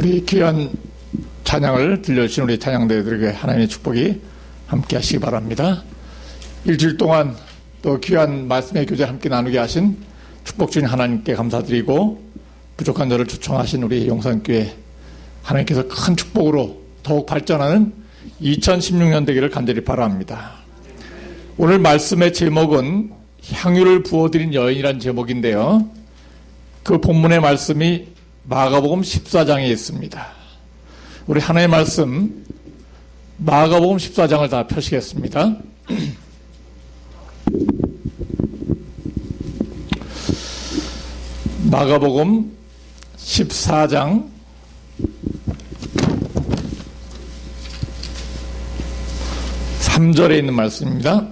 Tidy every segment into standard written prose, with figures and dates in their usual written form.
우리 귀한 찬양을 들려주신 우리 찬양대들에게 하나님의 축복이 함께 하시기 바랍니다. 일주일 동안 또 귀한 말씀의 교제를 함께 나누게 하신 축복 주신 하나님께 감사드리고, 부족한 저를 초청하신 우리 용산교회 하나님께서 큰 축복으로 더욱 발전하는 2016년 되기를 간절히 바랍니다. 오늘 말씀의 제목은 향유를 부어드린 여인이라는 제목인데요, 그 본문의 말씀이 마가복음 14장에 있습니다. 우리 하나의 말씀 마가복음 14장을 다 펴시겠습니다. 마가복음 14장 3절에 있는 말씀입니다.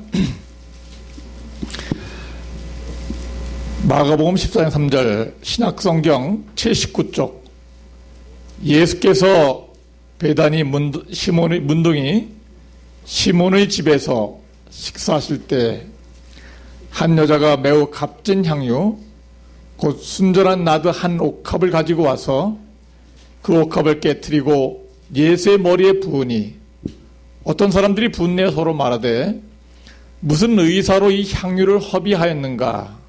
마가복음 14장 3절 신약성경 79쪽 예수께서 베다니 문둥이 시몬의 집에서 식사하실 때 한 여자가 매우 값진 향유 곧 순전한 나드 한 옥합을 가지고 와서 그 옥합을 깨트리고 예수의 머리에 부으니 어떤 사람들이 분내어 서로 말하되 무슨 의사로 이 향유를 허비하였는가.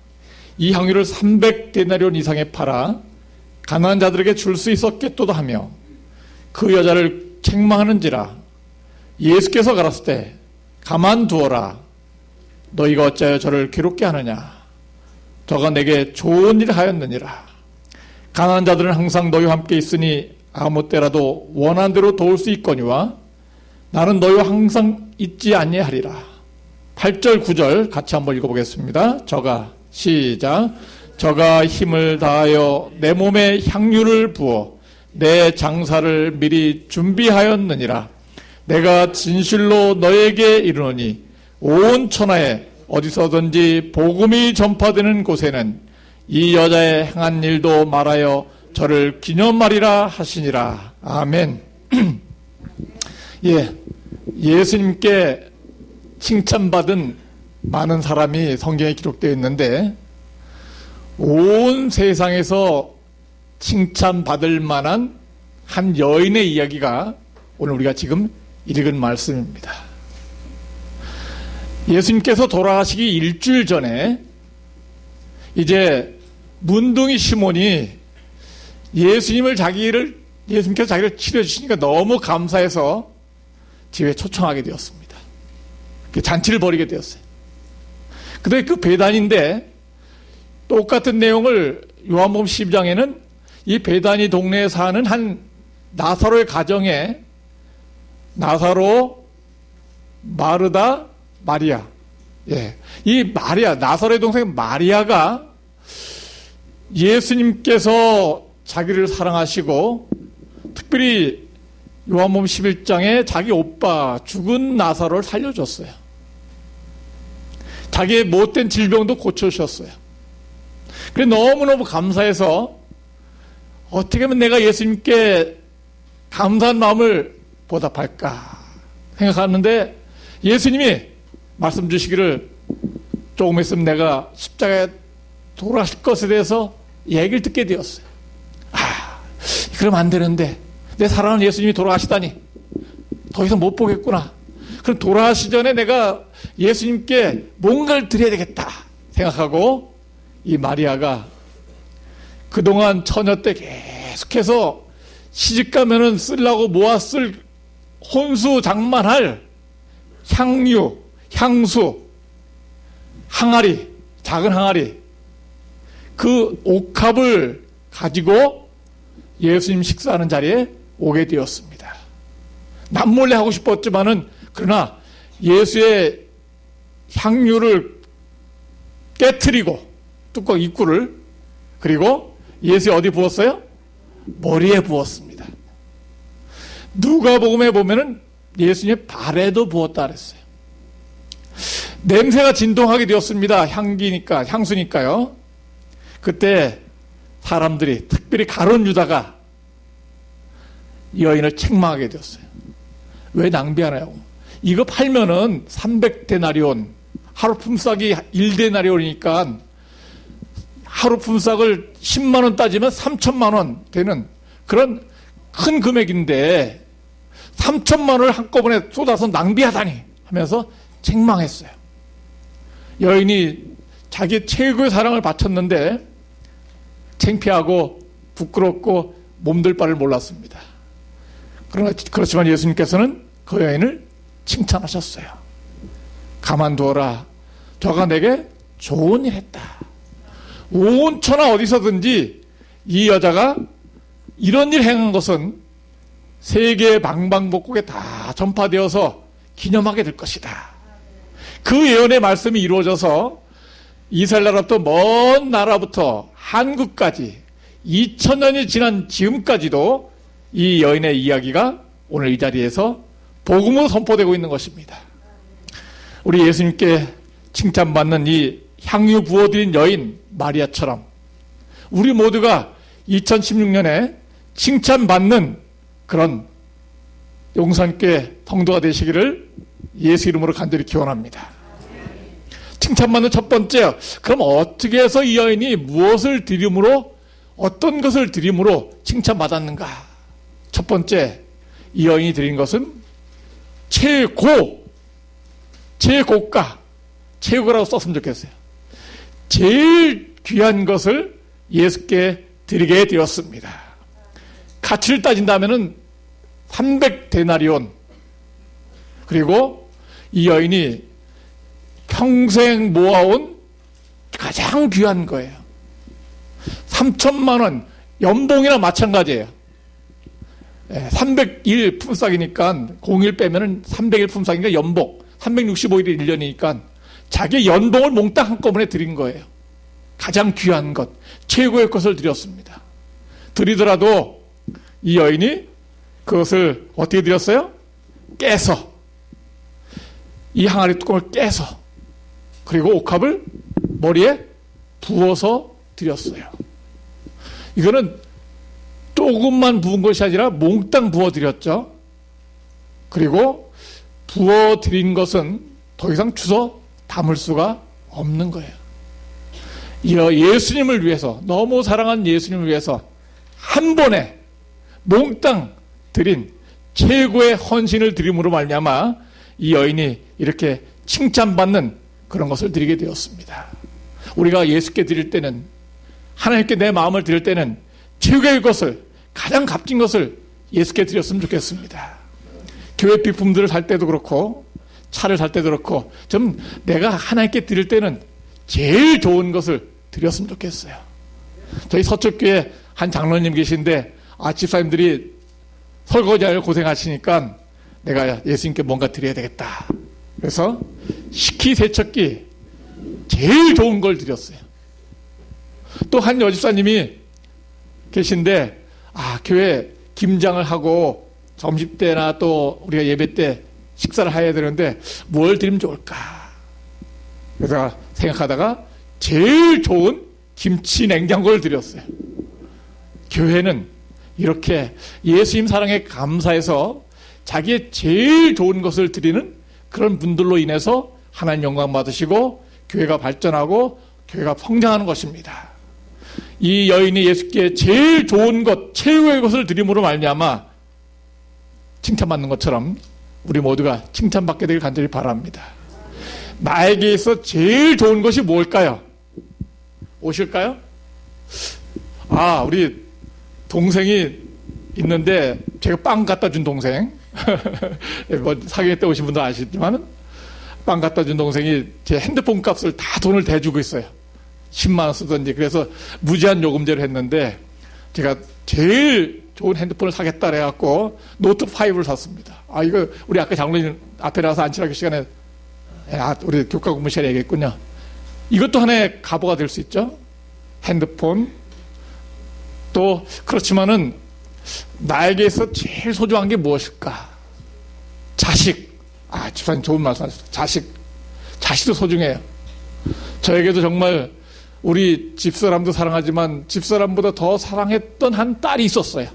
이 향유를 300데나리온 이상에 팔아 가난한 자들에게 줄 수 있었겠도다 하며 그 여자를 책망하는지라. 예수께서 가라사대 때 가만두어라. 너희가 어찌하여 저를 괴롭게 하느냐. 저가 내게 좋은 일을 하였느니라. 가난한 자들은 항상 너희와 함께 있으니 아무 때라도 원하는 대로 도울 수 있거니와 나는 너희와 항상 있지 아니하리라. 8절 9절 같이 한번 읽어보겠습니다. 시작. 저가 힘을 다하여 내 몸에 향유를 부어 내 장사를 미리 준비하였느니라. 내가 진실로 너에게 이르노니 온 천하에 어디서든지 복음이 전파되는 곳에는 이 여자의 행한 일도 말하여 저를 기념하리라 하시니라. 아멘. 예수님께 칭찬받은 많은 사람이 성경에 기록되어 있는데 온 세상에서 칭찬받을 만한 한 여인의 이야기가 오늘 우리가 지금 읽은 말씀입니다. 예수님께서 돌아가시기 일주일 전에 이제 문둥이 시몬이 예수님께서 자기를 치료해 주시니까 너무 감사해서 집에 초청하게 되었습니다. 잔치를 벌이게 되었어요. 근데 그 베단인데 똑같은 내용을 요한복음 12장에는 이 베다니 동네에 사는 한 나사로의 가정에 나사로, 마르다, 마리아. 이 마리아, 나사로의 동생 마리아가 예수님께서 자기를 사랑하시고 특별히 요한복음 11장에 자기 오빠 죽은 나사로를 살려줬어요. 자기의 못된 질병도 고쳐주셨어요. 그래 너무너무 감사해서 어떻게 하면 내가 예수님께 감사한 마음을 보답할까 생각하는데 예수님이 말씀 주시기를 조금 있으면 내가 십자가에 돌아가실 것에 대해서 얘기를 듣게 되었어요. 그럼 안 되는데 내 사랑하는 예수님이 돌아가시다니 더 이상 못 보겠구나. 그럼 돌아가시 전에 내가 예수님께 뭔가를 드려야 되겠다 생각하고 이 마리아가 그동안 처녀 때 계속해서 시집가면은 쓰려고 모았을 혼수 장만할 향유, 향수, 항아리, 작은 항아리 그 옥합을 가지고 예수님 식사하는 자리에 오게 되었습니다. 남몰래 하고 싶었지만은 그러나 예수의 향유를 깨트리고 뚜껑 입구를 그리고 예수의 어디 부었어요? 머리에 부었습니다. 누가복음에 보면은 예수님의 발에도 부었다 그랬어요. 냄새가 진동하게 되었습니다. 향기니까, 향수니까요. 그때 사람들이 특별히 가룟 유다가 여인을 책망하게 되었어요. 왜 낭비하나요? 이거 팔면은 300데나리온, 하루 품삯이 1데나리온이니까 하루 품삯을 10만 원 따지면 3천만 원 되는 그런 큰 금액인데 3천만 원을 한꺼번에 쏟아서 낭비하다니 하면서 책망했어요. 여인이 자기 최고의 사랑을 바쳤는데 창피하고 부끄럽고 몸둘 바를 몰랐습니다. 그렇지만 예수님께서는 그 여인을 칭찬하셨어요. 가만두어라. 저가 내게 좋은 일 했다. 온 천하 어디서든지 이 여자가 이런 일 행한 것은 세계 방방곡곡에 다 전파되어서 기념하게 될 것이다. 그 예언의 말씀이 이루어져서 이스라엘 나라부터 먼 나라부터 한국까지 2000년이 지난 지금까지도 이 여인의 이야기가 오늘 이 자리에서 복음으로 선포되고 있는 것입니다. 우리 예수님께 칭찬받는 이 향유 부어드린 여인 마리아처럼 우리 모두가 2016년에 칭찬받는 그런 용산교회 성도가 되시기를 예수 이름으로 간절히 기원합니다. 칭찬받는 첫 번째, 그럼 어떻게 해서 이 여인이 무엇을 드림으로, 어떤 것을 드림으로 칭찬받았는가? 첫 번째, 이 여인이 드린 것은 최고가, 최고라고 썼으면 좋겠어요. 제일 귀한 것을 예수께 드리게 되었습니다. 가치를 따진다면은 300데나리온. 그리고 이 여인이 평생 모아온 가장 귀한 거예요. 3천만 원 연봉이나 마찬가지예요. 301 품삯이니까 01 빼면은 300일 품삯이니까 연봉 365일이 1년이니까 자기 연봉을 몽땅 한꺼번에 드린 거예요. 가장 귀한 것, 최고의 것을 드렸습니다. 드리더라도 이 여인이 그것을 어떻게 드렸어요? 깨서, 이 항아리 뚜껑을 깨서, 그리고 옥합을 머리에 부어서 드렸어요. 이거는 조금만 부은 것이 아니라 몽땅 부어드렸죠. 그리고 부어드린 것은 더 이상 주워 담을 수가 없는 거예요. 예수님을 위해서, 너무 사랑한 예수님을 위해서 한 번에 몽땅 드린 최고의 헌신을 드림으로 말미암아 이 여인이 이렇게 칭찬받는 그런 것을 드리게 되었습니다. 우리가 예수께 드릴 때는, 하나님께 내 마음을 드릴 때는 최고의 것을, 가장 값진 것을 예수께 드렸으면 좋겠습니다. 교회 비품들을 살 때도 그렇고 차를 살 때도 그렇고 좀 내가 하나님께 드릴 때는 제일 좋은 것을 드렸으면 좋겠어요. 저희 서초교회 한 장로님 계신데 집사님들이 설거지하려 고생하시니까 내가 예수님께 뭔가 드려야 되겠다. 그래서 식기세척기 제일 좋은 걸 드렸어요. 또 한 여집사님이 계신데 교회 김장을 하고 점심때나 또 우리가 예배 때 식사를 해야 되는데 뭘 드리면 좋을까? 그래서 생각하다가 제일 좋은 김치 냉장고를 드렸어요. 교회는 이렇게 예수님 사랑에 감사해서 자기의 제일 좋은 것을 드리는 그런 분들로 인해서 하나님 영광 받으시고 교회가 발전하고 교회가 성장하는 것입니다. 이 여인이 예수께 제일 좋은 것, 최고의 것을 드림으로 말미암아 칭찬받는 것처럼 우리 모두가 칭찬받게 되길 간절히 바랍니다. 나에게 있어 제일 좋은 것이 뭘까요? 오실까요? 우리 동생이 있는데 제가 빵 갖다 준 동생 사귀어 때 오신 분도 아시지만 빵 갖다 준 동생이 제 핸드폰 값을 다 돈을 대주고 있어요. 10만 원 쓰던지. 그래서 무제한 요금제를 했는데 제가 제일 좋은 핸드폰을 사겠다 그래갖고 노트 5를 샀습니다. 이거 우리 아까 장로님 앞에 나와서 안치라기 시간에 우리 교과 공부 시간에 얘기했군요. 이것도 하나의 갑오가 될 수 있죠. 핸드폰. 또 그렇지만은 나에게서 제일 소중한 게 무엇일까? 자식. 집사님 좋은 말씀 하셨어요. 자식도 소중해요. 저에게도 정말 우리 집사람도 사랑하지만 집사람보다 더 사랑했던 한 딸이 있었어요.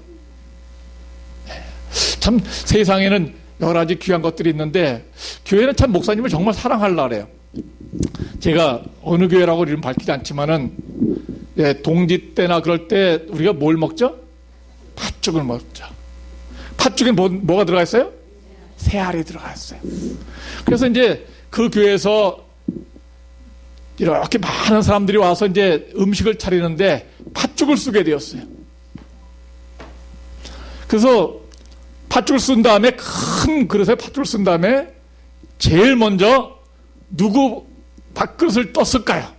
참 세상에는 여러 가지 귀한 것들이 있는데 교회는 참 목사님을 정말 사랑하려고 그래요. 제가 어느 교회라고 이름 밝히지 않지만은 동지 때나 그럴 때 우리가 뭘 먹죠? 팥죽을 먹죠. 팥죽에 뭐가 들어가 있어요? 새알이 들어가 있어요. 그래서 이제 그 교회에서 이렇게 많은 사람들이 와서 이제 음식을 차리는데 팥죽을 쓰게 되었어요. 그래서 팥죽을 쓴 다음에 큰 그릇에 팥죽을 쓴 다음에 제일 먼저 누구 밥그릇을 떴을까요?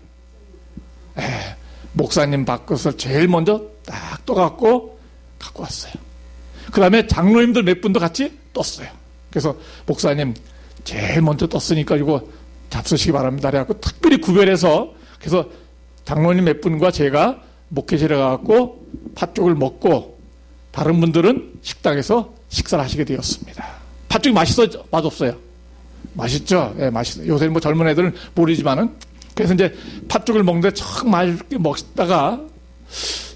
목사님 밥그릇을 제일 먼저 딱 떠갖고 갖고 왔어요. 그 다음에 장로님들 몇 분도 같이 떴어요. 그래서 목사님 제일 먼저 떴으니까 이거 잡수시기 바랍니다. 그래갖고 특별히 구별해서 그래서 장로님 몇 분과 제가 목회실에 가갖고 팥죽을 먹고 다른 분들은 식당에서 식사를 하시게 되었습니다. 팥죽이 맛없어요? 맛있죠? 예, 맛있어요. 요새 뭐 젊은 애들은 모르지만은. 그래서 이제 팥죽을 먹는데 참 맛있게 먹다가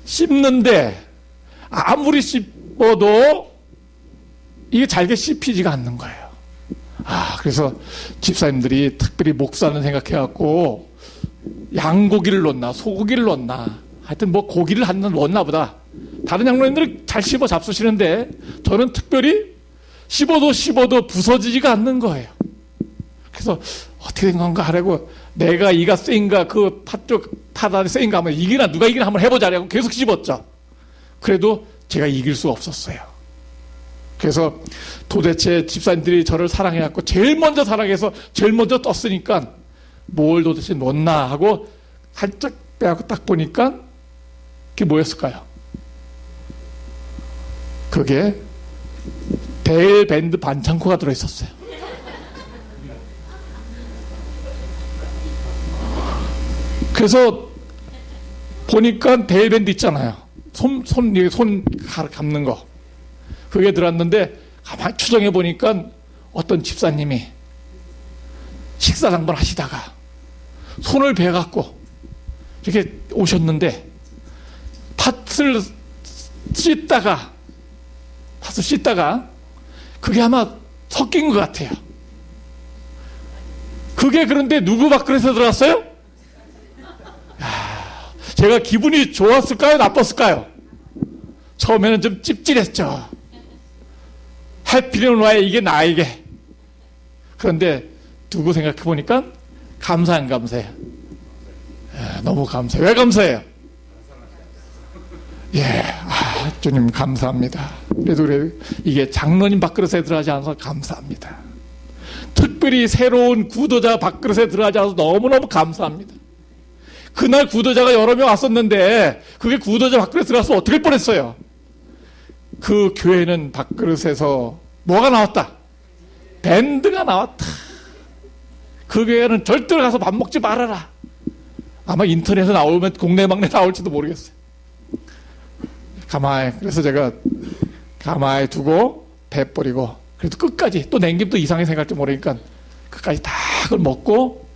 씹는데 아무리 씹어도 이게 잘게 씹히지가 않는 거예요. 그래서 집사님들이 특별히 목사는 생각해갖고 양고기를 넣었나 소고기를 넣었나 하여튼 뭐 고기를 한 넣었나 보다. 다른 장로님들은 잘 씹어 잡수시는데 저는 특별히 씹어도 부서지지가 않는 거예요. 그래서 어떻게 된 건가 하라고 내가 이가 세인가 그 팥죽 타다 세인가 하면 이기나 누가 이기나 한번 해보자라고 계속 씹었죠. 그래도 제가 이길 수가 없었어요. 그래서 도대체 집사님들이 저를 사랑해갖고 제일 먼저 사랑해서 제일 먼저 떴으니까 뭘 도대체 넣었나 하고 살짝 빼갖고 딱 보니까 그게 뭐였을까요? 그게 데일 밴드 반창고가 들어있었어요. 그래서 보니까 데일 밴드 있잖아요. 손 감는 거. 그게 들어왔는데 가만히 추정해 보니까 어떤 집사님이 식사를 한번 하시다가 손을 베갖고 이렇게 오셨는데 팥을 씻다가 그게 아마 섞인 것 같아요. 그게 그런데 누구 밥그릇에 들어왔어요? 제가 기분이 좋았을까요? 나빴을까요? 처음에는 좀 찝찝했죠. 할 필요는 왜 이게 나에게. 그런데 두고 생각해 보니까 감사한 감사해요. 너무 감사해요. 왜 감사해요? 주님 감사합니다. 그래도 그래 이게 장로님 밥그릇에 들어가지 않아서 감사합니다. 특별히 새로운 구도자 밥그릇에 들어가지 않아서 너무너무 감사합니다. 그날 구도자가 여러 명 왔었는데 그게 구도자 밥그릇에 들어가서 어떻게 뻔했어요? 그 교회는 밥그릇에서 뭐가 나왔다? 밴드가 나왔다. 그 교회는 절대로 가서 밥 먹지 말아라. 아마 인터넷에 나오면 국내 막내 나올지도 모르겠어요. 그래서 제가 가만히 두고 배버리고 그래도 끝까지 또 냉김 또 이상하게 생각할지 모르니까 끝까지 다 그걸 먹고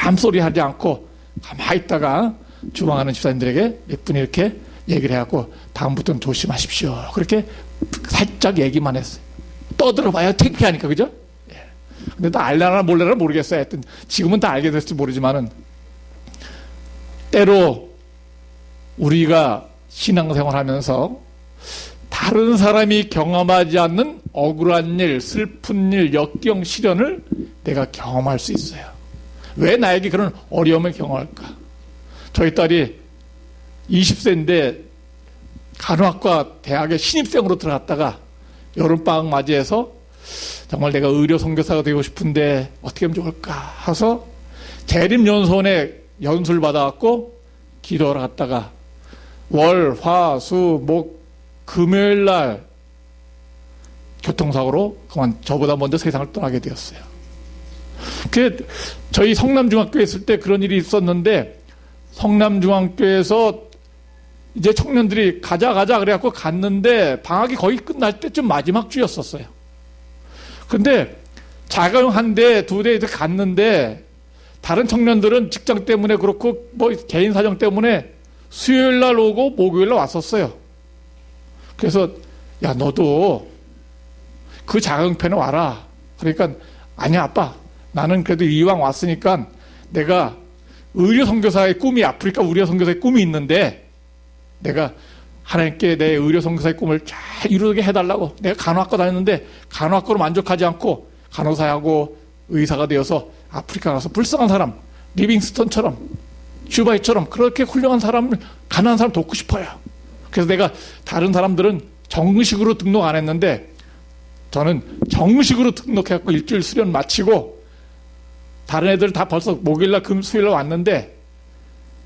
아무 소리 하지 않고 가만히 있다가 주방하는 집사님들에게 몇 분이 이렇게 얘기를 해갖고 다음부터는 조심하십시오. 그렇게 살짝 얘기만 했어요. 떠들어봐야 창피하니까, 그죠? 근데 다 알려나 몰래나 모르겠어요. 하여튼 지금은 다 알게 됐을지 모르지만은 때로 우리가 신앙생활 하면서 다른 사람이 경험하지 않는 억울한 일, 슬픈 일, 역경, 시련을 내가 경험할 수 있어요. 왜 나에게 그런 어려움을 경험할까? 저희 딸이 20세인데 간호학과 대학에 신입생으로 들어갔다가 여름방학 맞이해서 정말 내가 의료 선교사가 되고 싶은데 어떻게 하면 좋을까 해서 재림연수원에 연수를 받아갖고 기도하러 갔다가 월, 화, 수, 목, 금요일 날 교통사고로 그만 저보다 먼저 세상을 떠나게 되었어요. 저희 성남중학교에 있을 때 그런 일이 있었는데 성남중학교에서 이제 청년들이 가자 그래갖고 갔는데 방학이 거의 끝날 때쯤 마지막 주였었어요. 근데 자가용 한 대, 두 대 갔는데 다른 청년들은 직장 때문에 그렇고 뭐 개인 사정 때문에 수요일 날 오고 목요일 날 왔었어요. 그래서 야 너도 그 자가용편에 와라. 그러니까 아니야 아빠 나는 그래도 이왕 왔으니까 내가 의료 선교사의 꿈이 아프리카 의료 선교사의 꿈이 있는데 내가 하나님께 내 의료 선교사의 꿈을 잘 이루게 해달라고. 내가 간호학과 다녔는데 간호학과로 만족하지 않고 간호사하고 의사가 되어서 아프리카 가서 불쌍한 사람 리빙스턴처럼 슈바이처럼 그렇게 훌륭한 사람을 가난한 사람 돕고 싶어요. 그래서 내가 다른 사람들은 정식으로 등록 안 했는데 저는 정식으로 등록해갖고 일주일 수련 마치고 다른 애들 다 벌써 목요일날 수요일날 왔는데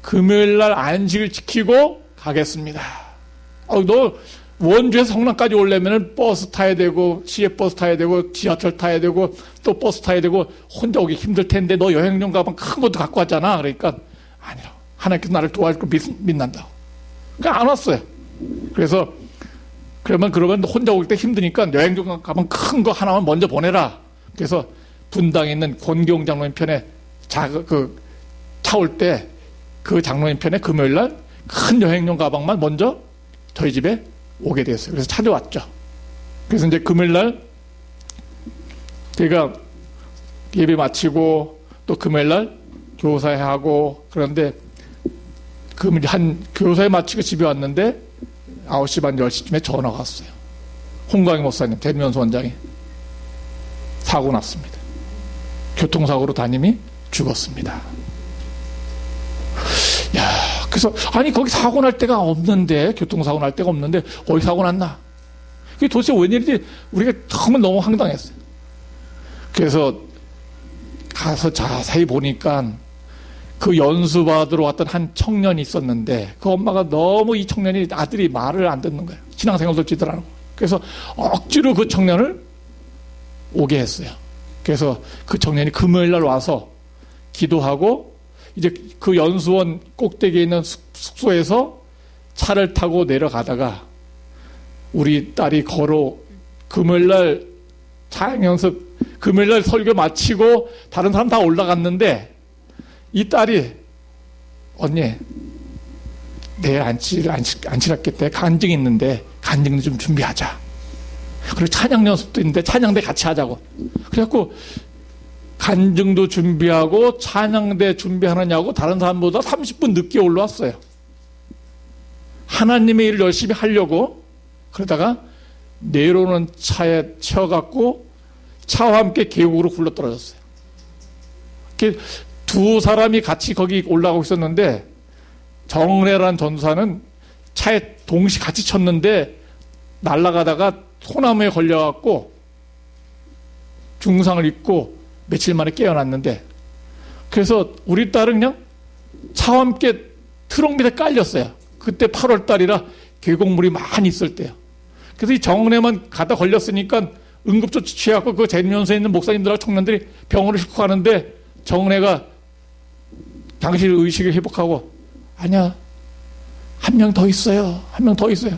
금요일 날 안식을 지키고 가겠습니다. 너 원주에서 성남까지 오려면 버스 타야 되고, 시외버스 타야 되고, 지하철 타야 되고, 또 버스 타야 되고, 혼자 오기 힘들 텐데, 너 여행용 가방 큰 것도 갖고 왔잖아. 그러니까, 아니라. 하나님께서 나를 도와줄 걸 믿는다고. 그러니까 안 왔어요. 그래서, 그러면 혼자 올 때 힘드니까 여행용 가방 큰 거 하나만 먼저 보내라. 그래서, 분당에 있는 권경 장로님 편에 차 올 때, 그 장로님 편에 금요일 날 큰 여행용 가방만 먼저 저희 집에 오게 됐어요. 그래서 찾아왔죠. 그래서 이제 금요일 날 제가 예배 마치고 또 금요일 날 교사회 하고 그런데 한 교사회 마치고 집에 왔는데 9시 반 10시쯤에 전화가 왔어요. 홍광희 목사님 대면소 원장이 사고 났습니다. 교통사고로 담임이 죽었습니다. 야, 그래서 아니 거기 사고 날 데가 없는데, 교통사고 날 데가 없는데 어디 사고 났나? 그게 도대체 웬일인지 우리가 정말 너무 황당했어요. 그래서 가서 자세히 보니까 그 연수 받으러 왔던 한 청년이 있었는데, 그 엄마가 너무 이 청년이 아들이 말을 안 듣는 거예요. 신앙생활도 지들 않고. 그래서 억지로 그 청년을 오게 했어요. 그래서 그 청년이 금요일 날 와서 기도하고 이제 그 연수원 꼭대기에 있는 숙소에서 차를 타고 내려가다가 우리 딸이 금요일날 찬양연습, 금요일날 설교 마치고 다른 사람 다 올라갔는데 이 딸이 언니 내일 안치랐겠대. 간증이 있는데 간증 좀 준비하자. 그리고 찬양 연습도 있는데 찬양대 같이 하자고. 그래갖고 간증도 준비하고 찬양대 준비하느냐고 다른 사람보다 30분 늦게 올라왔어요. 하나님의 일을 열심히 하려고. 그러다가 내려오는 차에 치여갖고 차와 함께 계곡으로 굴러떨어졌어요. 두 사람이 같이 거기 올라가고 있었는데 정례라는 전사는 차에 동시에 같이 쳤는데 날아가다가 소나무에 걸려갖고 중상을 입고 며칠 만에 깨어났는데, 그래서 우리 딸은 그냥 차와 함께 트럭 밑에 깔렸어요. 그때 8월 달이라 계곡물이 많이 있을 때요. 그래서 이 정례만 가다 걸렸으니까 응급조치 취해갖고 그 재림연수에 있는 목사님들하고 청년들이 병원을 싣고 가는데 정례가 당시 의식을 회복하고 아니야, 한 명 더 있어요. 한 명 더 있어요.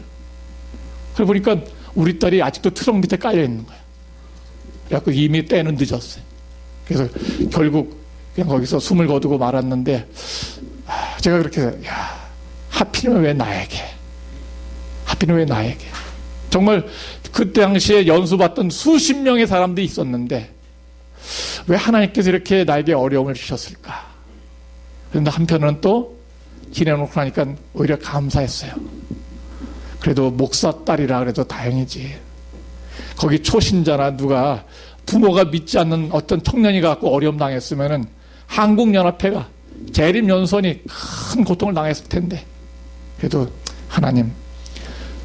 그래 보니까 우리 딸이 아직도 트럭 밑에 깔려 있는 거예요. 그래갖고 이미 때는 늦었어요. 그래서 결국 그냥 거기서 숨을 거두고 말았는데, 제가 그렇게, 하필이면 왜 나에게? 하필이면 왜 나에게? 정말 그때 당시에 연수받던 수십 명의 사람들이 있었는데, 왜 하나님께서 이렇게 나에게 어려움을 주셨을까? 그런데 한편은 또 지내놓고 나니까 오히려 감사했어요. 그래도 목사 딸이라 그래도 다행이지. 거기 초신자나 누가 부모가 믿지 않는 어떤 청년이 갖고 어려움 당했으면은 한국연합회가 재림연수원이 큰 고통을 당했을 텐데, 그래도 하나님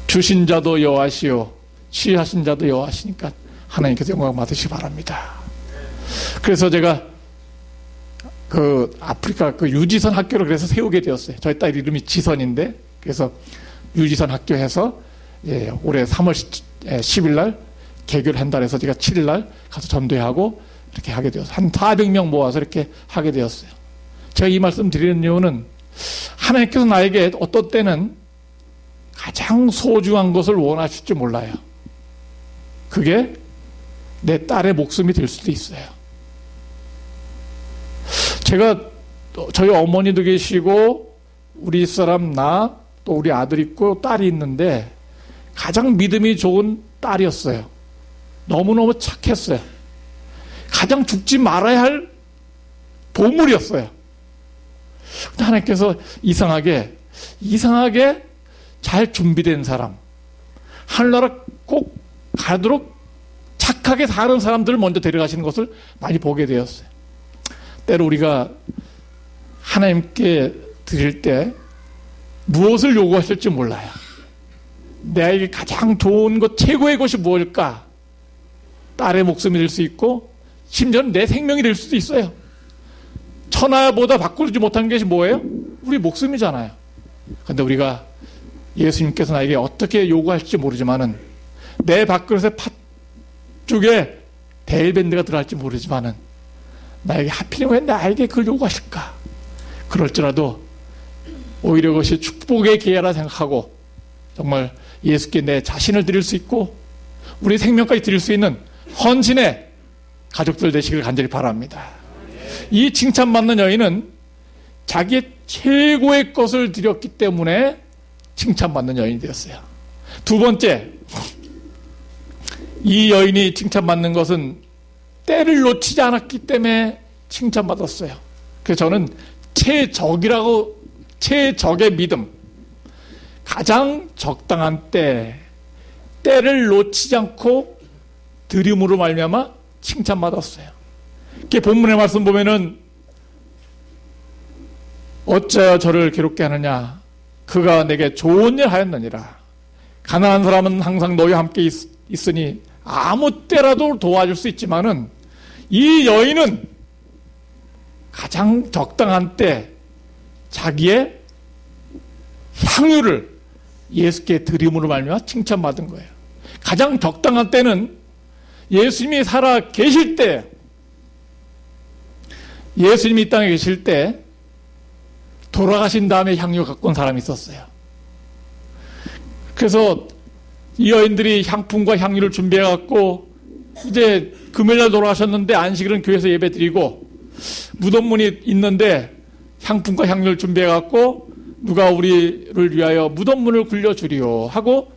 주신 자도 여호와시요 취하신 자도 여호와시니까 하나님께서 영광 받으시기 바랍니다. 그래서 제가 그 아프리카 그 유지선 학교를 그래서 세우게 되었어요. 저희 딸 이름이 지선인데, 그래서 유지선 학교 해서 올해 3월 10일 날 개교를 한다 해서 제가 7일 날 가서 전도하고 이렇게 하게 되었어요. 한 400명 모아서 이렇게 하게 되었어요. 제가 이 말씀 드리는 이유는 하나님께서 나에게 어떤 때는 가장 소중한 것을 원하실지 몰라요. 그게 내 딸의 목숨이 될 수도 있어요. 제가 저희 어머니도 계시고 우리 사람 나 또 우리 아들 있고 딸이 있는데 가장 믿음이 좋은 딸이었어요. 너무너무 착했어요. 가장 죽지 말아야 할 보물이었어요. 근데 하나님께서 이상하게 잘 준비된 사람, 하늘나라 꼭 가도록 착하게 사는 사람들을 먼저 데려가시는 것을 많이 보게 되었어요. 때로 우리가 하나님께 드릴 때 무엇을 요구하실지 몰라요. 내게 가장 좋은 것, 최고의 것이 무엇일까? 딸의 목숨이 될 수 있고 심지어는 내 생명이 될 수도 있어요. 천하보다 바꾸지 못한 것이 뭐예요? 우리 목숨이잖아요. 근데 우리가 예수님께서 나에게 어떻게 요구할지 모르지만은 내 밥그릇에 팥죽에 데일밴드가 들어갈지 모르지만은 나에게 하필이면 왜 나에게 그걸 요구하실까? 그럴지라도 오히려 그것이 축복의 기회라 생각하고 정말 예수께 내 자신을 드릴 수 있고 우리 생명까지 드릴 수 있는 헌신의 가족들 되시길 간절히 바랍니다. 이 칭찬받는 여인은 자기의 최고의 것을 드렸기 때문에 칭찬받는 여인이 되었어요. 두 번째, 이 여인이 칭찬받는 것은 때를 놓치지 않았기 때문에 칭찬받았어요. 그래서 저는 최적의 믿음, 가장 적당한 때를 놓치지 않고 드림으로 말미암아 칭찬받았어요. 이렇게 본문의 말씀 보면은 어찌하여 저를 괴롭게 하느냐, 그가 내게 좋은 일 하였느니라. 가난한 사람은 항상 너희와 함께 있으니 아무 때라도 도와줄 수 있지만은 이 여인은 가장 적당한 때 자기의 향유를 예수께 드림으로 말미암아 칭찬받은 거예요. 가장 적당한 때는 예수님이 살아 계실 때, 예수님이 이 땅에 계실 때 돌아가신 다음에 향유 갖고 온 사람이 있었어요. 그래서 이 여인들이 향품과 향유를 준비해갖고 이제 금요일날 돌아가셨는데 안식일은 교회에서 예배 드리고 무덤문이 있는데 향품과 향유를 준비해갖고 누가 우리를 위하여 무덤문을 굴려주리요 하고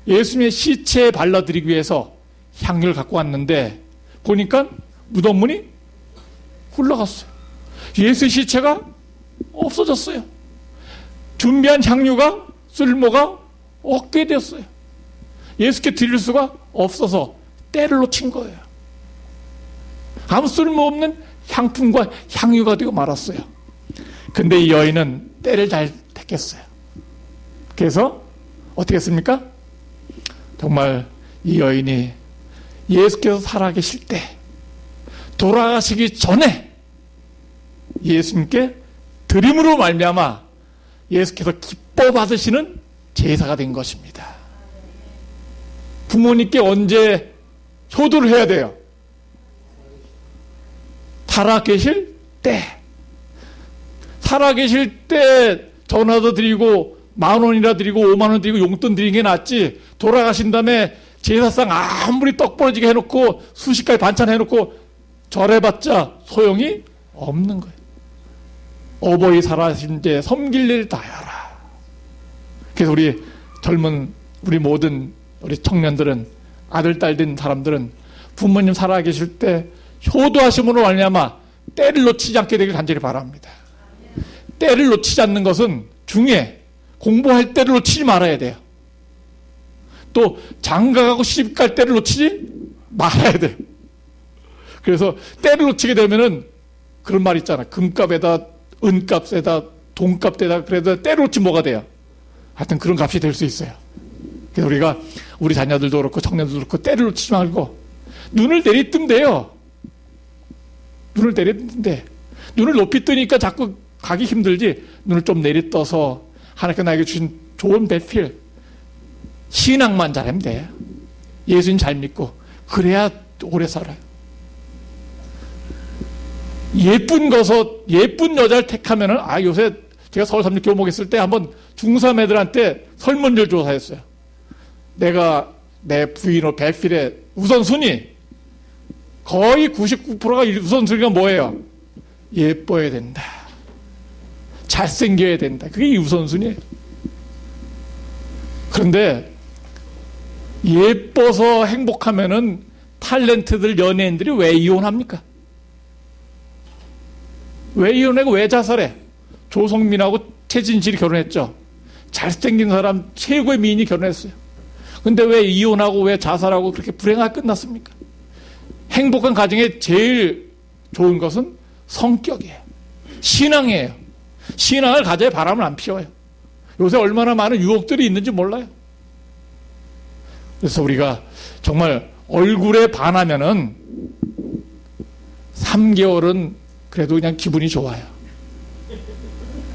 예수님의 시체에 발라드리기 위해서 향유를 갖고 왔는데 보니까 무덤문이 굴러갔어요. 예수의 시체가 없어졌어요. 준비한 향유가 쓸모가 없게 되었어요. 예수께 드릴 수가 없어서 때를 놓친 거예요. 아무 쓸모없는 향품과 향유가 되고 말았어요. 근데 이 여인은 때를 잘 택했어요. 그래서 어떻게 했습니까? 정말 이 여인이 예수께서 살아계실 때 돌아가시기 전에 예수님께 드림으로 말미암아 예수께서 기뻐 받으시는 제사가 된 것입니다. 부모님께 언제 효도를 해야 돼요? 살아계실 때. 살아계실 때 전화도 드리고 10,000원이라 드리고 50,000원 드리고 용돈 드리는 게 낫지, 돌아가신 다음에 제사상 아무리 떡 벌어지게 해놓고 수십 가지 반찬 해놓고 절해봤자 소용이 없는 거예요. 어버이 살아신 제 섬길 일 다하라. 그래서 우리 젊은 우리 모든 우리 청년들은, 아들 딸 된 사람들은 부모님 살아계실 때 효도하심으로 말미암아 때를 놓치지 않게 되길 간절히 바랍니다. 때를 놓치지 않는 것은 중에 공부할 때를 놓치지 말아야 돼요. 또 장가가고 시집갈 때를 놓치지 말아야 돼요. 그래서 때를 놓치게 되면은 그런 말 있잖아. 금값에다 은값에다 돈값에다 그래도 때를 놓치면 뭐가 돼요? 하여튼 그런 값이 될 수 있어요. 그래서 우리가 우리 자녀들도 그렇고 청년들도 그렇고 때를 놓치지 말고 눈을 내리뜨면 돼요. 눈을 내리뜨면 돼. 눈을 높이 뜨니까 자꾸 가기 힘들지, 눈을 좀 내리떠서 하나님께 나에게 주신 좋은 배필 신앙만 잘하면 돼. 예수님 잘 믿고 그래야 오래 살아요. 예쁜 여자를 택하면은, 요새 제가 서울 삼육 교목 있을 때 한번 중3 애들한테 설문지를 조사했어요. 내가 내 부인의 배필의 우선순위, 거의 99%가 우선순위가 뭐예요? 예뻐야 된다, 잘생겨야 된다. 그게 우선순위예요. 그런데 예뻐서 행복하면은 탤런트들, 연예인들이 왜 이혼합니까? 왜 이혼하고 왜 자살해? 조성민하고 최진실이 결혼했죠. 잘생긴 사람, 최고의 미인이 결혼했어요. 근데 왜 이혼하고 왜 자살하고 그렇게 불행하게 끝났습니까? 행복한 가정에 제일 좋은 것은 성격이에요. 신앙이에요. 신앙을 가져야 바람을 안 피워요. 요새 얼마나 많은 유혹들이 있는지 몰라요. 그래서 우리가 정말 얼굴에 반하면은 3개월은 그래도 그냥 기분이 좋아요.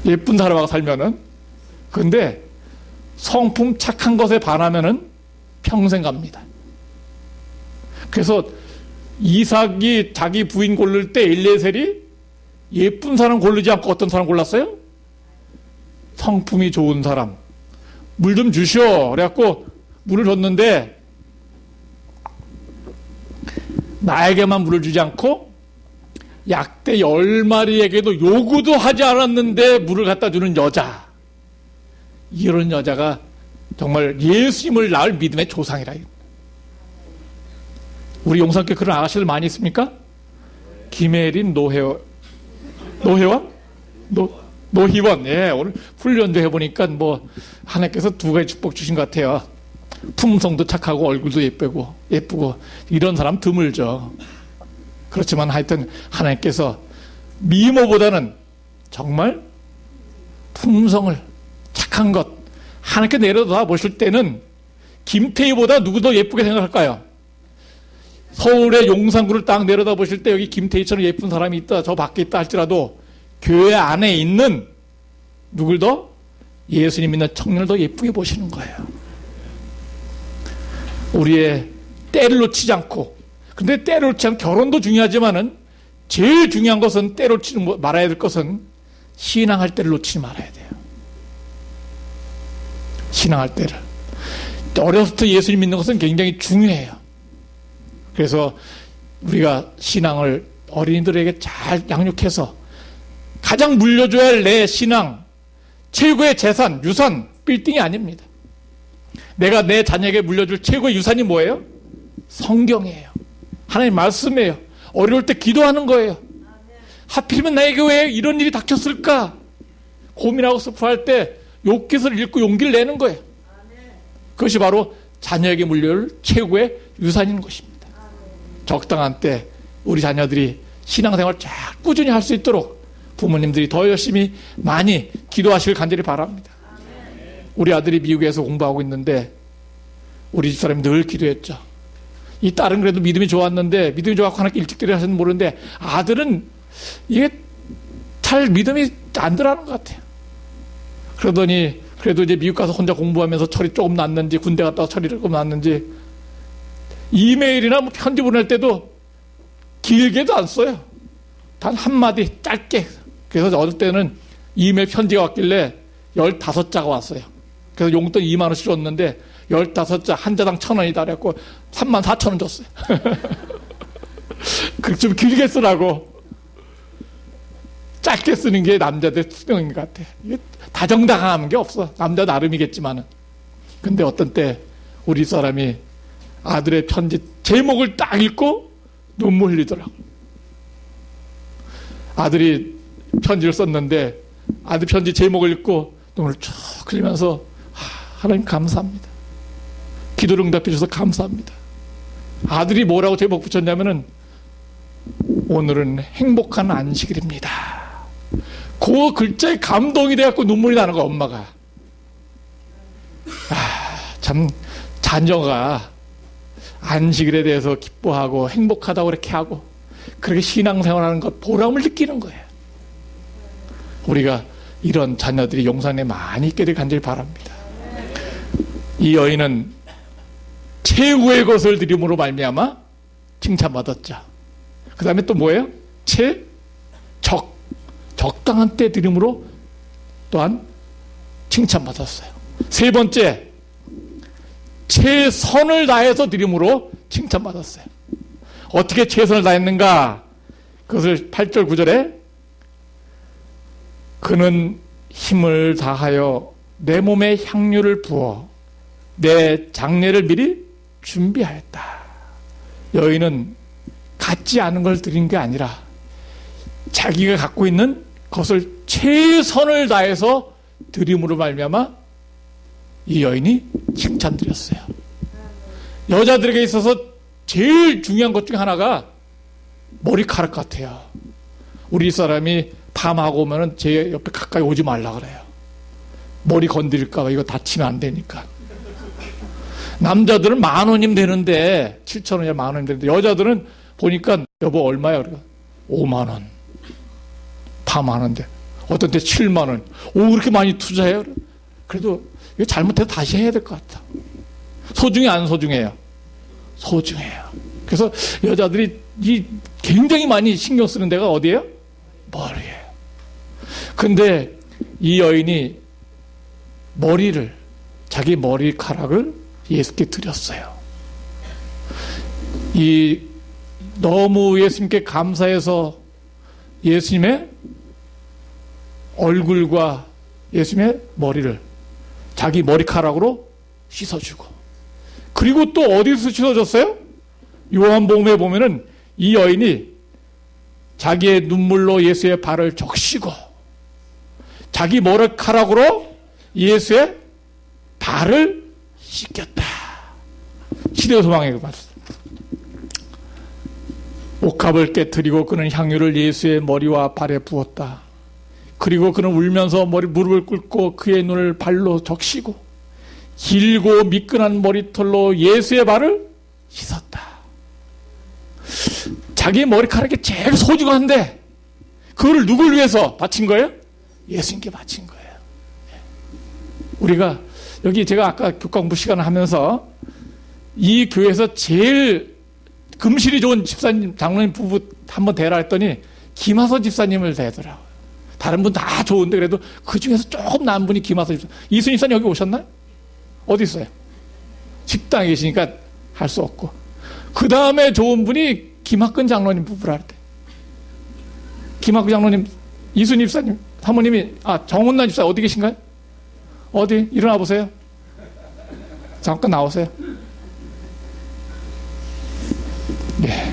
예쁜 사람하고 살면은. 근데 성품 착한 것에 반하면은 평생 갑니다. 그래서 이삭이 자기 부인 고를 때 엘리에셀이 예쁜 사람 고르지 않고 어떤 사람 골랐어요? 성품이 좋은 사람. 물 좀 주시오. 그래갖고 물을 줬는데 나에게만 물을 주지 않고 약대 10마리에게도 요구도 하지 않았는데 물을 갖다 주는 여자. 이런 여자가 정말 예수님을 낳을 믿음의 조상이라. 우리 용산교회 그런 아가씨들 많이 있습니까? 김혜린, 노희원? 예, 오늘 훈련도 해보니까 뭐 하나님께서 두 가지 축복 주신 것 같아요. 품성도 착하고 얼굴도 예쁘고 이런 사람 드물죠. 그렇지만 하여튼 하나님께서 미모보다는 정말 품성을 착한 것 하나님께 내려다 보실 때는 김태희보다 누구 더 예쁘게 생각할까요? 서울의 용산구를 딱 내려다 보실 때 여기 김태희처럼 예쁜 사람이 있다, 저 밖에 있다 할지라도 교회 안에 있는 누굴 더? 예수님 믿는 청년을 더 예쁘게 보시는 거예요. 우리의 때를 놓치지 않고, 근데 때를 놓치지 않고 결혼도 중요하지만은 제일 중요한 것은 때를 놓치지 말아야 될 것은 신앙할 때를 놓치지 말아야 돼요. 신앙할 때를. 어렸을 때 예수님 믿는 것은 굉장히 중요해요. 그래서 우리가 신앙을 어린이들에게 잘 양육해서 가장 물려줘야 할 내 신앙, 최고의 재산, 유산, 빌딩이 아닙니다. 내가 내 자녀에게 물려줄 최고의 유산이 뭐예요? 성경이에요. 하나님 말씀이에요. 어려울 때 기도하는 거예요. 하필이면 나에게 왜 이런 일이 닥쳤을까? 고민하고 슬퍼할 때 욥기서를 읽고 용기를 내는 거예요. 그것이 바로 자녀에게 물려줄 최고의 유산인 것입니다. 적당한 때 우리 자녀들이 신앙생활 잘 꾸준히 할 수 있도록 부모님들이 더 열심히 많이 기도하시길 간절히 바랍니다. 우리 아들이 미국에서 공부하고 있는데 우리 집사람이 늘 기도했죠. 이 딸은 그래도 믿음이 좋았는데 믿음이 좋았고 하나님께 일찍 드려야하셨는지 모르는데 아들은 이게 잘 믿음이 안 들어가는 것 같아요. 그러더니 그래도 이제 미국 가서 혼자 공부하면서 철이 조금 났는지 군대 갔다 와서 철이 조금 났는지 이메일이나 뭐 편지 보낼 때도 길게도 안 써요. 단 한마디 짧게. 그래서 어떨 때는 이메일 편지가 왔길래 15자가 왔어요. 그래서 용돈 2만 원씩 줬는데 15자 한 자당 1,000원이다 그래갖고 34,000원 줬어요. 좀 길게 쓰라고. 짧게 쓰는 게 남자들 수명인 것 같아. 이게 다정다감한 게 없어. 남자 나름이겠지만은. 근데 어떤 때 우리 사람이 아들의 편지 제목을 딱 읽고 눈물 흘리더라고. 아들이 편지를 썼는데 아들 편지 제목을 읽고 눈물을 쭉 흘리면서 하나님 감사합니다. 기도를 응답해 주셔서 감사합니다. 아들이 뭐라고 제목 붙였냐면은 오늘은 행복한 안식일입니다. 그 글자에 감동이 돼갖고 눈물이 나는 거야, 엄마가. 참 자녀가 안식일에 대해서 기뻐하고 행복하다고 그렇게 하고 그렇게 신앙생활하는 것 보람을 느끼는 거예요. 우리가 이런 자녀들이 용산에 많이 있게 되길 간절히 바랍니다. 이 여인은 최고의 것을 드림으로 말미암아 칭찬받았죠. 그 다음에 또 뭐예요? 적당한 때 드림으로 또한 칭찬받았어요. 세 번째, 최선을 다해서 드림으로 칭찬받았어요. 어떻게 최선을 다했는가? 그것을 8절 9절에 그는 힘을 다하여 내 몸에 향유를 부어 내 장례를 미리 준비하였다. 여인은 갖지 않은 걸 드린 게 아니라 자기가 갖고 있는 것을 최선을 다해서 드림으로 말미암아 이 여인이 칭찬드렸어요. 여자들에게 있어서 제일 중요한 것 중에 하나가 머리카락 같아요. 우리 사람이 밤하고 오면은 제 옆에 가까이 오지 말라 그래요. 머리 건드릴까봐 이거 다치면 안 되니까. 남자들은 10,000원이면 되는데 7,000원이야 10,000원이면 되는데 여자들은 보니까 여보 얼마야? 그래요. 50,000원. 파마하는데 어떤 때 7만 원. 오, 그렇게 많이 투자해요? 그래도 이거 잘못해도 다시 해야 될 것 같아. 소중해, 안 소중해요? 소중해요. 그래서 여자들이 굉장히 많이 신경 쓰는 데가 어디예요? 머리예요. 근데 이 여인이 자기 머리카락을 예수께 드렸어요. 너무 예수님께 감사해서 예수님의 얼굴과 예수님의 머리를 자기 머리카락으로 씻어주고, 그리고 또 어디서 씻어줬어요? 요한복음에 보면은 이 여인이 자기의 눈물로 예수의 발을 적시고 자기 머리카락으로 예수의 발을 씻겼다. 시대 소망에 봤어요. 옥합을 깨뜨리고 그는 향유를 예수의 머리와 발에 부었다. 그리고 그는 울면서 무릎을 꿇고 그의 눈을 발로 적시고 길고 미끈한 머리털로 예수의 발을 씻었다. 자기 머리카락이 제일 소중한데 그거를 누굴 위해서 바친 거예요? 예수님께 바친 거예요. 우리가 여기 제가 아까 교과공부 시간을 하면서 이 교회에서 제일 금실이 좋은 집사님, 장로님 부부 한번 대라 했더니 김하서 집사님을 대더라고요. 다른 분 다 좋은데 그래도 그 중에서 조금 나은 분이 김하서 집사님. 이순희 집사님 여기 오셨나요? 어디 있어요? 식당에 계시니까 할 수 없고. 그 다음에 좋은 분이 김학근 장로님 부부라 할 때. 김학근 장로님, 이순희 집사님, 사모님이, 정훈란 집사 어디 계신가요? 어디? 일어나 보세요. 잠깐 나오세요. 네.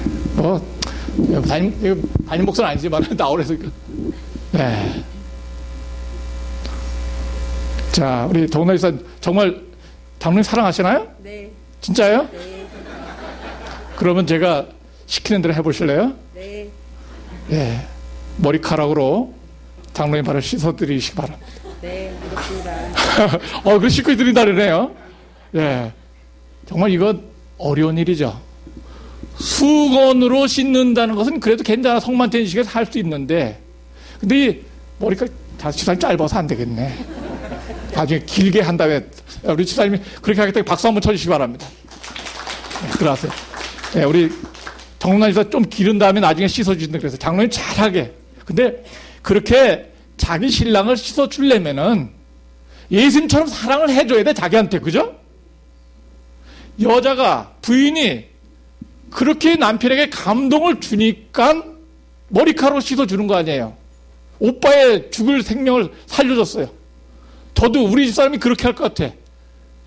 담임 목사는 아니지만 나오래서. 네. 자, 우리 정훈란 집사 정말 장로님 사랑하시나요? 네. 진짜요? 네. 그러면 제가 시키는 대로 해보실래요? 네. 네. 머리카락으로 장로님 발을 씻어드리시기 바랍니다. 네, 그렇습니다. 그 씻고 드린다 그러네요. 예. 정말 이거 어려운 일이죠. 수건으로 씻는다는 것은 그래도 괜찮아. 성만태인 식에서 할 수 있는데, 근데 이 머리카락 다 집사님 짧아서 안 되겠네. 나중에 길게 한 다음에, 우리 집사님이 그렇게 하겠다니 박수 한번 쳐주시기 바랍니다. 네, 들어가세요. 네, 우리 정론에서 좀 기른 다음에 나중에 씻어주신다 그래서 장로님 잘하게. 근데 그렇게 자기 신랑을 씻어주려면은 예수님처럼 사랑을 해줘야 돼, 자기한테. 그죠? 여자가, 부인이 그렇게 남편에게 감동을 주니까 머리카락으로 씻어주는 거 아니에요. 오빠의 죽을 생명을 살려줬어요. 저도 우리 집사람이 그렇게 할 것 같아.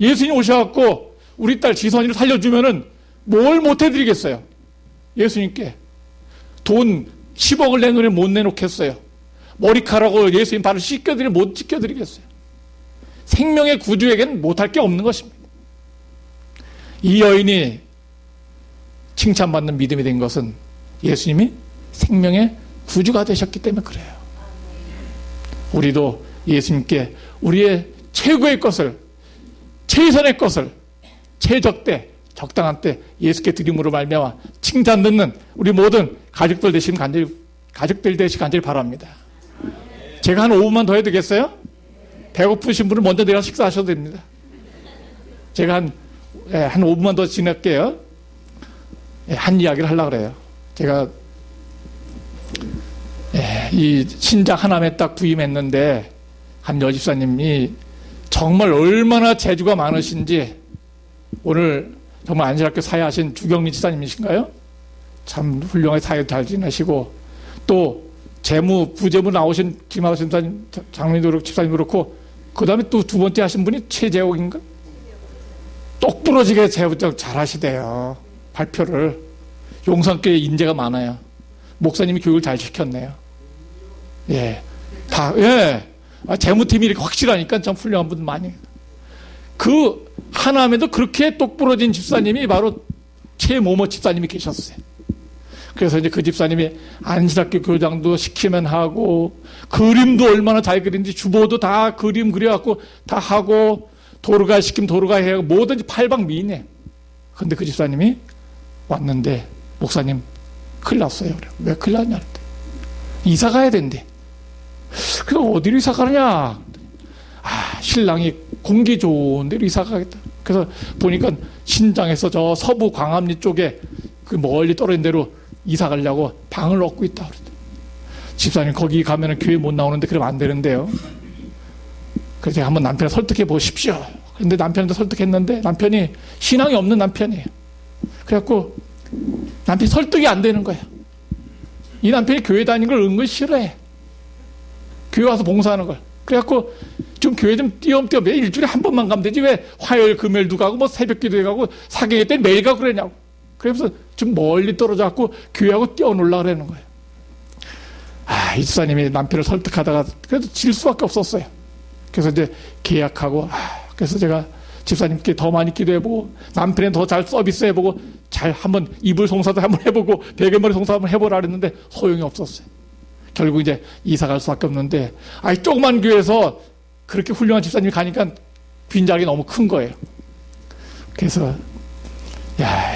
예수님 오셔갖고 우리 딸 지선이를 살려주면은 뭘 못 해드리겠어요. 예수님께. 돈 10억을 내놓으면 못 내놓겠어요. 머리카락으로 예수님 발을 씻겨드리면 못 씻겨드리겠어요. 생명의 구주에게는 못할 게 없는 것입니다. 이 여인이 칭찬받는 믿음이 된 것은 예수님이 생명의 구주가 되셨기 때문에 그래요. 우리도 예수님께 우리의 최고의 것을, 최선의 것을 최적때, 적당한 때 예수께 드림으로 말미암아 칭찬 듣는 우리 모든 가족들 되시길 간절히 바랍니다. 제가 한 5분만 더 해도 되겠어요? 배고프신 분은 먼저 내려가서 식사하셔도 됩니다. 제가 한 5분만 더 지낼게요. 한 이야기를 하려고 그래요. 제가 이 신장 하나에 딱 부임했는데 한 여집사님이 정말 얼마나 재주가 많으신지, 오늘 정말 안실학교 사회하신 주경민 집사님이신가요? 참 훌륭하게 사회 잘 지내시고, 또 부재무 나오신 김하신 집사님, 장로님도 그렇고 집사님도 그렇고, 그 다음에 또 두 번째 하신 분이 최재옥인가? 똑부러지게 재우적 잘하시대요. 발표를. 용산교회 인재가 많아요. 목사님이 교육을 잘 시켰네요. 예. 재무팀이 이렇게 확실하니까 참 훌륭한 분 많이. 그 하남에도 그렇게 똑부러진 집사님이 바로 최모모 집사님이 계셨어요. 그래서 이제 그 집사님이 안실학교 교장도 시키면 하고, 그림도 얼마나 잘 그리는지 주보도 다 그림 그려갖고 다 하고, 도르가 시키면 도르가 해야 하고, 뭐든지 팔방미인해. 근데 그 집사님이 왔는데, 목사님 큰일 났어요. 그래. 왜 큰일 났냐? 이사 가야 된대. 그래서 어디로 이사 가느냐? 신랑이 공기 좋은 데로 이사 가겠다. 그래서 보니까 신장에서 저 서부 광암리 쪽에 그 멀리 떨어진 데로 이사 가려고 방을 얻고 있다. 집사님 거기 가면은 교회 못 나오는데 그러면 안 되는데요. 그래서 제가 한번 남편을 설득해 보십시오. 근데 남편도 설득했는데 남편이 신앙이 없는 남편이에요. 그래갖고 남편이 설득이 안 되는 거예요. 이 남편이 교회 다니는 걸 은근 싫어해. 교회 와서 봉사하는 걸. 그래갖고 좀 교회 좀 띄엄띄엄 매 일주일에 한 번만 가면 되지 왜 화요일 금요일도 가고 뭐 새벽 기도에 가고 사경회 때 매일 가고 그러냐고. 그래서 좀 멀리 떨어져갖고 교회하고 뛰어놀라 그러는 거예요. 이 집사님이 남편을 설득하다가 그래도 질 수밖에 없었어요. 그래서 이제 계약하고 그래서 제가 집사님께 더 많이 기도해보고 남편에 더 잘 서비스해보고 잘 한번 이불 송사도 한번 해보고 베개머리 송사 한번 해보라 그랬는데 소용이 없었어요. 결국 이제 이사 갈 수밖에 없는데 조그만 교회에서 그렇게 훌륭한 집사님이 가니까 빈자리가 너무 큰 거예요. 그래서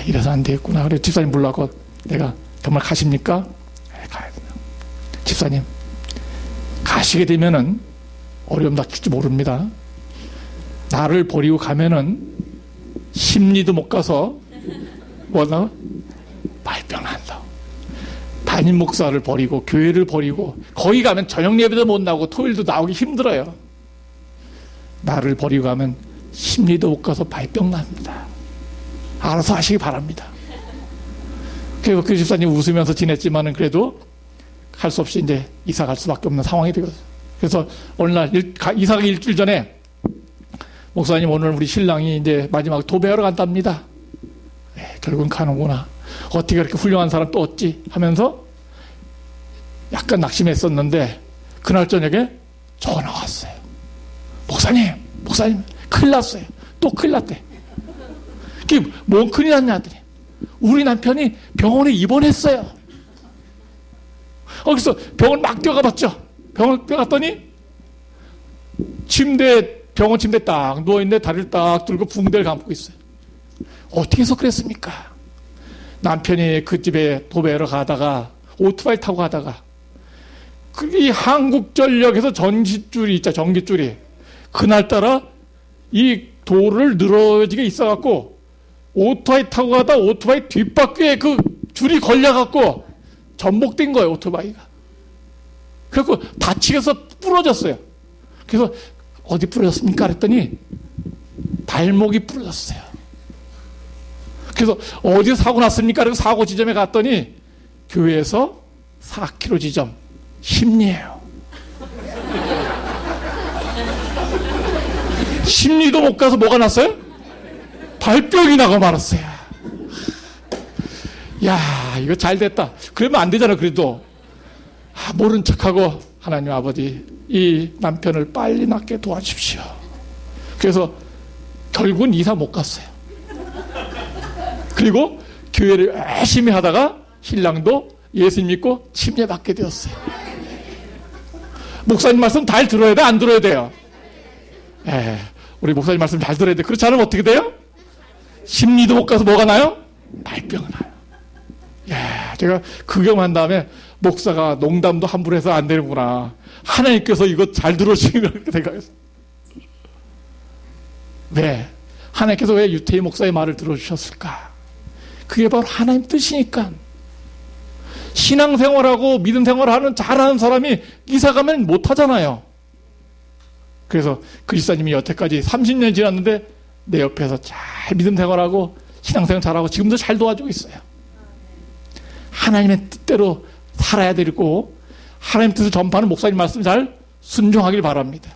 이래서 안 되겠구나. 그래서 집사님 불러갖고 내가 정말 가십니까? 가야 돼요. 집사님 가시게 되면은 어려움 닥칠지 모릅니다. 나를 버리고 가면은 심리도 못 가서 뭐나 말병 난다. 담임 목사를 버리고 교회를 버리고 거기 가면 저녁 예배도 못 나오고 토요일도 나오기 힘들어요. 나를 버리고 가면 심리도 못 가서 발병 납니다. 알아서 하시기 바랍니다. 그리고 그 집사님 웃으면서 지냈지만은 그래도 할 수 없이 이제 이사 갈 수밖에 없는 상황이 되거든요. 그래서 어느 날 이사 가기 일주일 전에 목사님 오늘 우리 신랑이 이제 마지막 도배하러 간답니다. 결국은 가는구나. 어떻게 그렇게 훌륭한 사람 또 얻지? 하면서 약간 낙심했었는데 그날 저녁에 전화가 왔어요. 목사님 큰일 났어요. 또 큰일 났대. 그게 뭔 큰일 났냐 하더니 우리 남편이 병원에 입원했어요. 그래서 병원 막 뛰어가봤죠. 병원 뛰어갔더니 병원 침대에 딱 누워있는데 다리를 딱 들고 붕대를 감고 있어요. 어떻게 해서 그랬습니까? 남편이 그 집에 도배하러 가다가 오토바이 타고 가다가 이 한국전력에서 전기줄이 있죠. 전기줄이 그날따라 이 도를 늘어지게 있어갖고 오토바이 타고 가다 오토바이 뒷바퀴에 그 줄이 걸려갖고 전복된 거예요. 오토바이가. 그래서 다치게서 부러졌어요. 그래서 어디 부러졌습니까? 그랬더니 발목이 부러졌어요. 그래서 어디서 사고 났습니까? 그래서 사고 지점에 갔더니 교회에서 4km 지점 심리예요. 심리도 못 가서 뭐가 났어요? 발병이 나가 말았어요. 이거 잘 됐다. 그러면 안 되잖아. 그래도 모른 척하고 하나님 아버지 이 남편을 빨리 낫게 도와주십시오. 그래서 결국은 이사 못 갔어요. 그리고 교회를 열심히 하다가 신랑도 예수 믿고 침례받게 되었어요. 목사님 말씀 잘 들어야 돼? 안 들어야 돼요? 우리 목사님 말씀 잘 들어야 돼. 그렇지 않으면 어떻게 돼요? 심리도 못 가서 뭐가 나요? 발병 나요. 제가 그 경험한 다음에 목사가 농담도 함부로 해서 안 되는구나. 하나님께서 이거 잘 들어주시는 그렇게 생각했어요. 왜? 하나님께서 왜 유태희 목사의 말을 들어주셨을까? 그게 바로 하나님 뜻이니까. 신앙생활하고 믿음생활하는 잘하는 사람이 이사가면 못하잖아요. 그래서 그 집사님이 여태까지 30년 지났는데 내 옆에서 잘 믿음생활하고 신앙생활 잘하고 지금도 잘 도와주고 있어요. 하나님의 뜻대로 살아야 되고 하나님 뜻을 전파하는 목사님 말씀 잘 순종하길 바랍니다.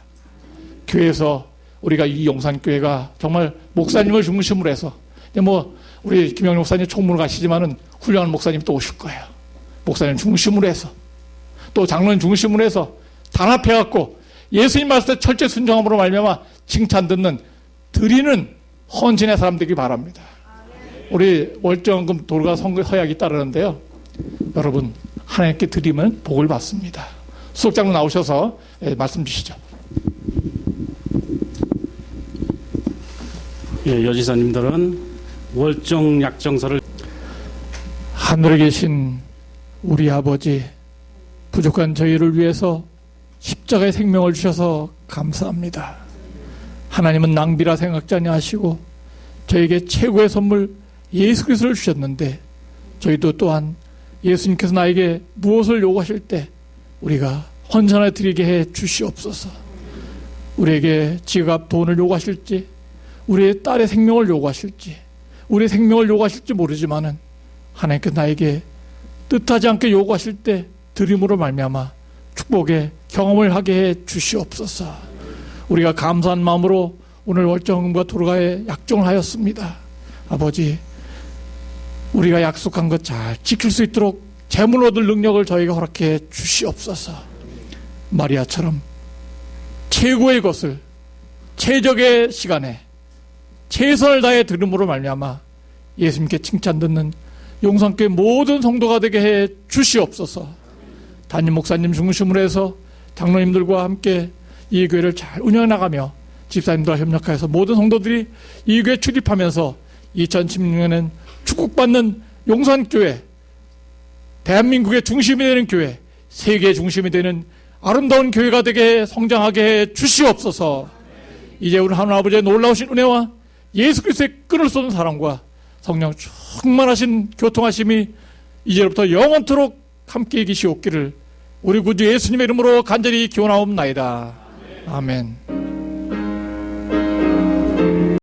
교회에서 우리가 이 용산교회가 정말 목사님을 중심으로 해서 우리 김영일 목사님 총무로 가시지만은 훌륭한 목사님이 또 오실 거예요. 목사님 중심으로 해서 또 장로님 중심으로 해서 단합해갖고 예수님 말씀에 철저히 순종함으로 말미암아 칭찬 듣는 드리는 헌신의 사람 되길 바랍니다. 우리 월정금 돌과 서약이 따르는데요. 여러분 하나님께 드리면 복을 받습니다. 수석장로 나오셔서 말씀 주시죠. 여지사님들은 월정 약정서를 하늘에 계신 우리 아버지 부족한 저희를 위해서 십자가의 생명을 주셔서 감사합니다. 하나님은 낭비라 생각지 아니하시고 저에게 최고의 선물 예수 그리스도를 주셨는데 저희도 또한 예수님께서 나에게 무엇을 요구하실 때 우리가 헌신하여 드리게 해 주시옵소서. 우리에게 지갑 돈을 요구하실지 우리의 딸의 생명을 요구하실지 우리의 생명을 요구하실지 모르지만은 하나님께서 나에게 뜻하지 않게 요구하실 때 드림으로 말미암아 축복의 경험을 하게 해 주시옵소서. 우리가 감사한 마음으로 오늘 월정금과 도로가에 약정을 하였습니다. 아버지, 우리가 약속한 것 잘 지킬 수 있도록 재물 얻을 능력을 저희가 허락해 주시옵소서. 마리아처럼 최고의 것을 최적의 시간에 최선을 다해 들음으로 말미암아 예수님께 칭찬 듣는 용산교회 모든 성도가 되게 해 주시옵소서. 담임 목사님 중심으로 해서 장로님들과 함께 이 교회를 잘 운영해 나가며 집사님들과 협력하여서 모든 성도들이 이 교회에 출입하면서 2016년엔 축복받는 용산교회, 대한민국의 중심이 되는 교회, 세계의 중심이 되는 아름다운 교회가 되게 성장하게 해 주시옵소서. 이제 우리 하나님 아버지의 놀라우신 은혜와 예수 그리스도의 끈을 쏘는 사랑과 성령 충만하신 교통하심이 이제부터 영원토록 함께 계시옵기를 우리 구주 예수님의 이름으로 간절히 기원하옵나이다. 아멘.